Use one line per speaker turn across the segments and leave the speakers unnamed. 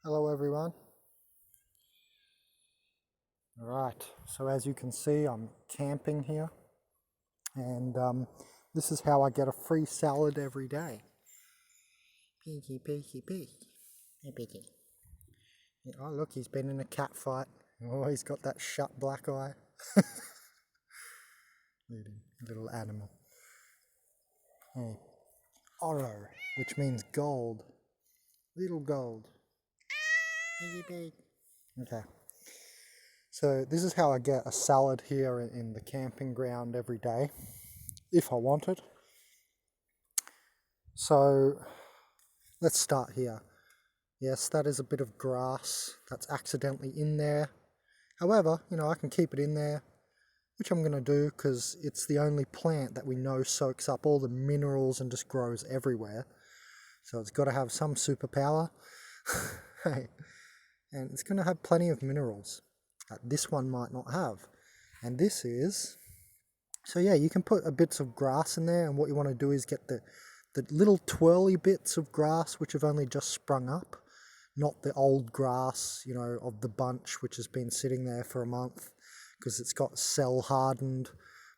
Hello everyone. Alright, so as you can see I'm camping here and this is how I get a free salad every day. Peeky, peeky, peeky. Hey, peeky. Oh look, he's been in a cat fight. Oh, he's got that shut black eye. Little animal. Hey, oro, which means gold. Little gold. Peeky, peek. Okay. So this is how I get a salad here in the camping ground every day, if I want it. So let's start here. Yes, that is a bit of grass that's accidentally in there. However, I can keep it in there, which I'm going to do because it's the only plant that we know soaks up all the minerals and just grows everywhere. So it's got to have some superpower. Hey, and it's going to have plenty of minerals that this one might not have. And this is, so yeah, you can put a bits of grass in there, and what you want to do is get the little twirly bits of grass which have only just sprung up, not the old grass, of the bunch which has been sitting there for a month because it's got cell hardened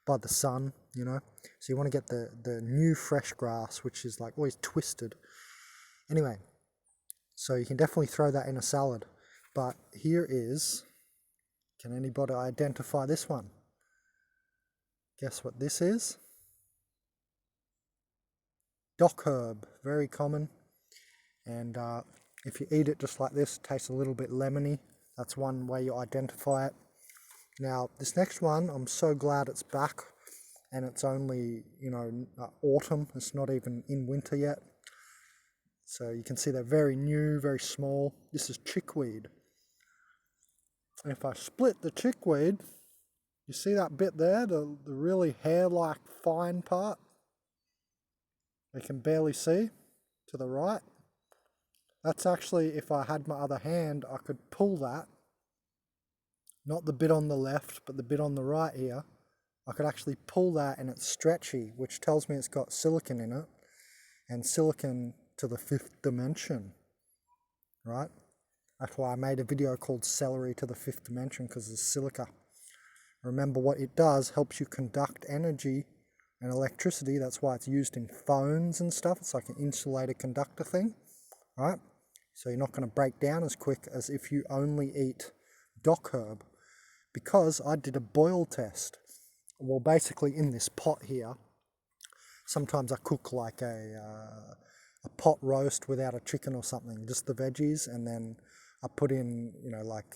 by the sun, So you want to get the new fresh grass, which is like always twisted. Anyway, so you can definitely throw that in a salad. But here is, can anybody identify this one? Guess what this is? Dock herb, very common. And if you eat it just like this, it tastes a little bit lemony. That's one way you identify it. Now, this next one, I'm so glad it's back, and it's only, autumn. It's not even in winter yet. So you can see they're very new, very small. This is chickweed. If I split the chickweed, you see that bit there, the really hair-like fine part? You can barely see to the right. That's actually, if I had my other hand, I could pull that. Not the bit on the left, but the bit on the right here. I could actually pull that and it's stretchy, which tells me it's got silicon in it. And silicon to the 5th dimension, right? That's why I made a video called Celery to the 5th Dimension, because it's silica. Remember what it does, helps you conduct energy and electricity. That's why it's used in phones and stuff. It's like an insulator conductor thing, right? So you're not going to break down as quick as if you only eat dock herb. Because I did a boil test. Well, basically in this pot here, sometimes I cook like a pot roast without a chicken or something, just the veggies, and then I put in, like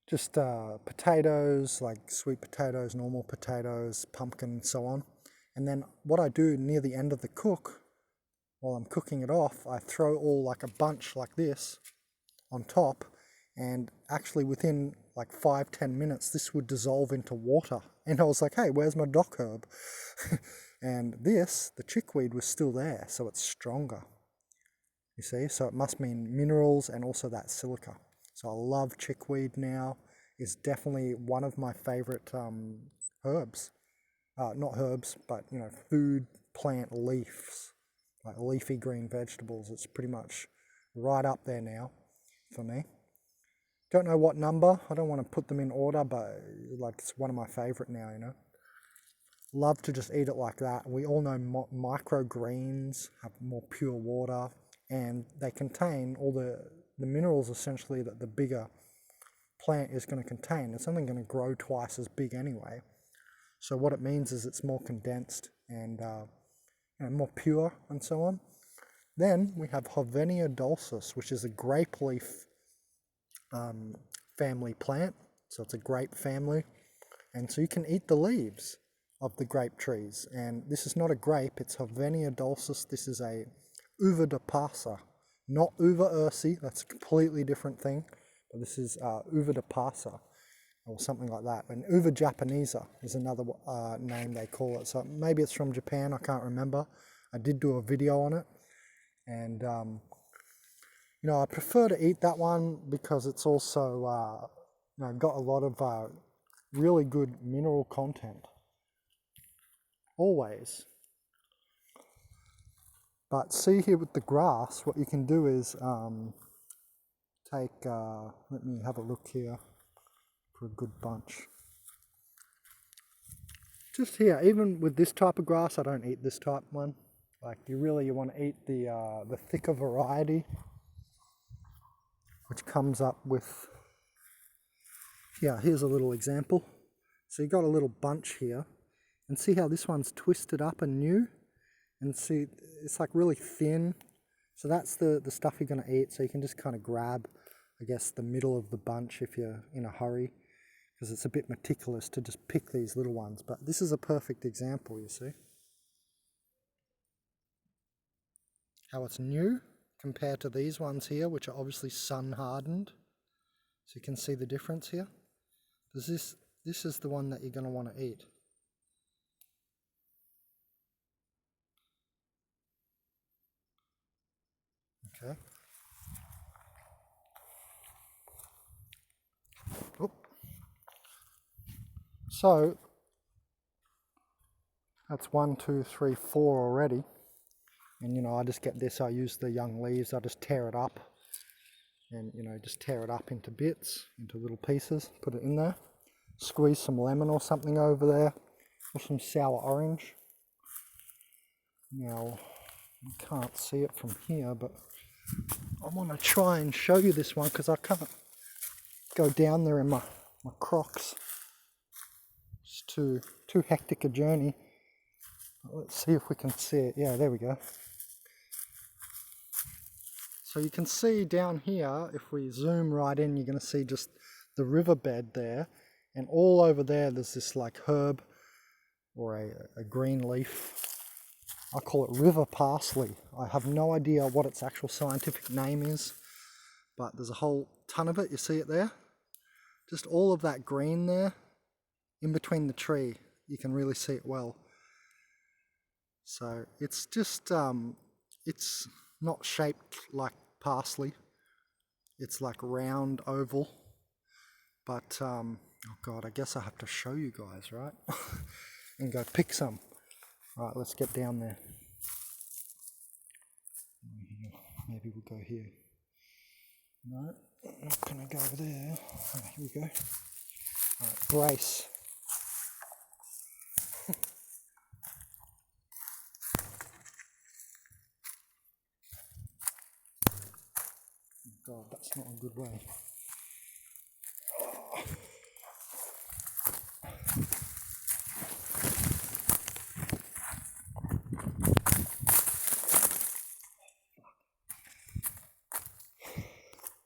just potatoes, like sweet potatoes, normal potatoes, pumpkin, and so on. And then what I do near the end of the cook, while I'm cooking it off, I throw all like a bunch like this on top, and actually within like 5-10 minutes this would dissolve into water. And I was like, hey, where's my dock herb? And this, the chickweed, was still there, so it's stronger, you see. So it must mean minerals and also that silica. So I love chickweed now. It's definitely one of my favorite herbs. Not herbs, but food plant leaves, like leafy green vegetables. It's pretty much right up there now for me. Don't know what number. I don't want to put them in order, but like it's one of my favorite now, Love to just eat it like that. We all know microgreens have more pure water, and they contain all the minerals essentially that the bigger plant is going to contain. It's only going to grow twice as big anyway. So what it means is it's more condensed and more pure and so on. Then we have Hovenia dulcis, which is a grape leaf family plant. So it's a grape family. And so you can eat the leaves of the grape trees. And this is not a grape, it's Hovenia dulcis. This is a uva de passa, not uva ursi. That's a completely different thing. But this is uva de passa, or something like that. And uva japonesa is another name they call it. So maybe it's from Japan, I can't remember. I did do a video on it. And I prefer to eat that one because it's also got a lot of really good mineral content. Always. But see here with the grass, what you can do is take, let me have a look here for a good bunch. Just here, even with this type of grass, I don't eat this type one. Like you want to eat the thicker variety, which comes up with, yeah, here's a little example. So you got a little bunch here, and see how this one's twisted up and new? And see, it's like really thin. So that's the stuff you're going to eat. So you can just kind of grab, I guess, the middle of the bunch if you're in a hurry, because it's a bit meticulous to just pick these little ones. But this is a perfect example, you see. How it's new compared to these ones here, which are obviously sun hardened. So you can see the difference here. This is the one that you're going to want to eat. Okay. Oop. So that's 1, 2, 3, 4 already. And you know, I just get this, I use the young leaves, I just tear it up. And you know, just tear it up into bits, into little pieces, put it in there. Squeeze some lemon or something over there, or some sour orange. Now, you can't see it from here, but I want to try and show you this one because I can't go down there in my Crocs. It's too hectic a journey. Let's see if we can see it. Yeah, there we go. So you can see down here, if we zoom right in, you're going to see just the riverbed there. And all over there, there's this like herb or a green leaf. I call it river parsley. I have no idea what its actual scientific name is, but there's a whole ton of it. You see it there? Just all of that green there in between the tree. You can really see it well. So it's just, it's not shaped like parsley. It's like round, oval. But, oh God, I guess I have to show you guys, right? And go pick some. Right, let's get down there. Maybe we'll go here. No, I'm not going to go over there. Right, here we go. Alright, brace. Oh God, that's not a good way.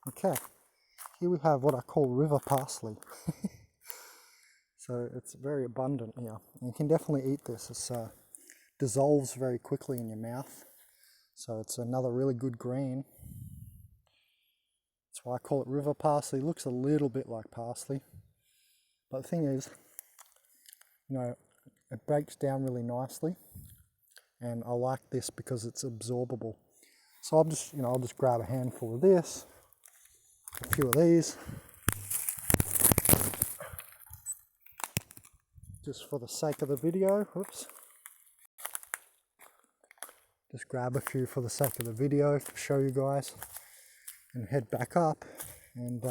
Okay, here we have what I call river parsley. So it's very abundant here. And you can definitely eat this. It dissolves very quickly in your mouth. So it's another really good green. That's why I call it river parsley. It looks a little bit like parsley. But the thing is, you know, it breaks down really nicely. And I like this because it's absorbable. So I'll just grab a handful of this. A few of these, just for the sake of the video. Oops. Just grab a few for the sake of the video to show you guys, and head back up. And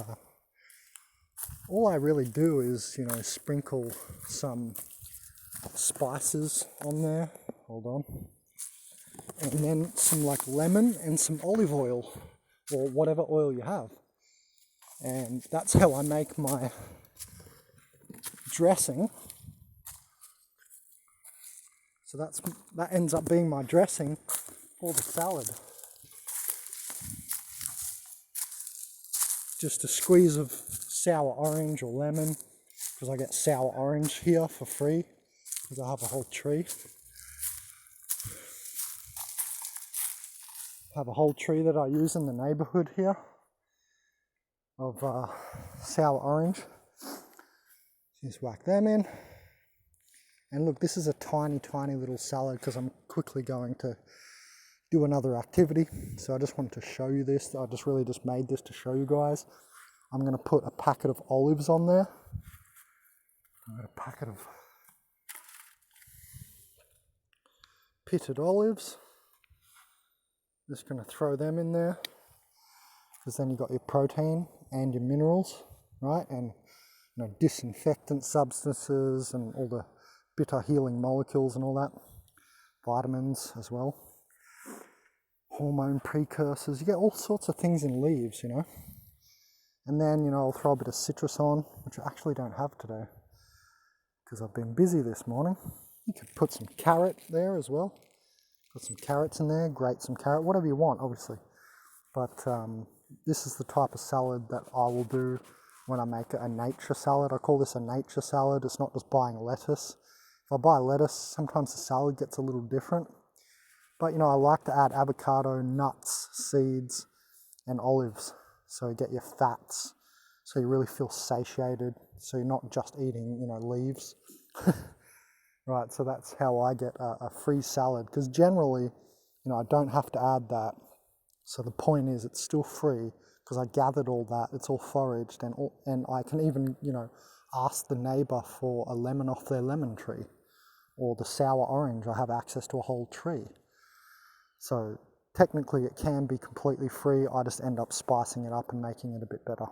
all I really do is, you know, sprinkle some spices on there. Hold on. And then some like lemon and some olive oil, or whatever oil you have. And that's how I make my dressing. So that ends up being my dressing for the salad. Just a squeeze of sour orange or lemon, because I get sour orange here for free, because I have a whole tree. I have a whole tree that I use in the neighborhood here of sour orange. Just whack them in. And look, this is a tiny little salad because I'm quickly going to do another activity. So I just wanted to show you this. I really just made this to show you guys. I'm going to put a packet of olives on there. I've got a packet of pitted olives. Just going to throw them in there. because then you got your protein and your minerals, right? And disinfectant substances and all the bitter healing molecules and all that. Vitamins as well. Hormone precursors. You get all sorts of things in leaves, And then, I'll throw a bit of citrus on, which I actually don't have today because I've been busy this morning. You could put some carrot there as well. Put some carrots in there, grate some carrot, whatever you want, obviously. But this is the type of salad that I will do when I make a nature salad. I call this a nature salad. It's not just buying lettuce. If I buy lettuce, sometimes the salad gets a little different. But, I like to add avocado, nuts, seeds, and olives. So you get your fats. So you really feel satiated. So you're not just eating, leaves. Right, so that's how I get a free salad. Because generally, I don't have to add that. So the point is it's still free because I gathered all that. It's all foraged. And I can even, ask the neighbor for a lemon off their lemon tree. Or the sour orange. I have access to a whole tree. So technically it can be completely free. I just end up spicing it up and making it a bit better.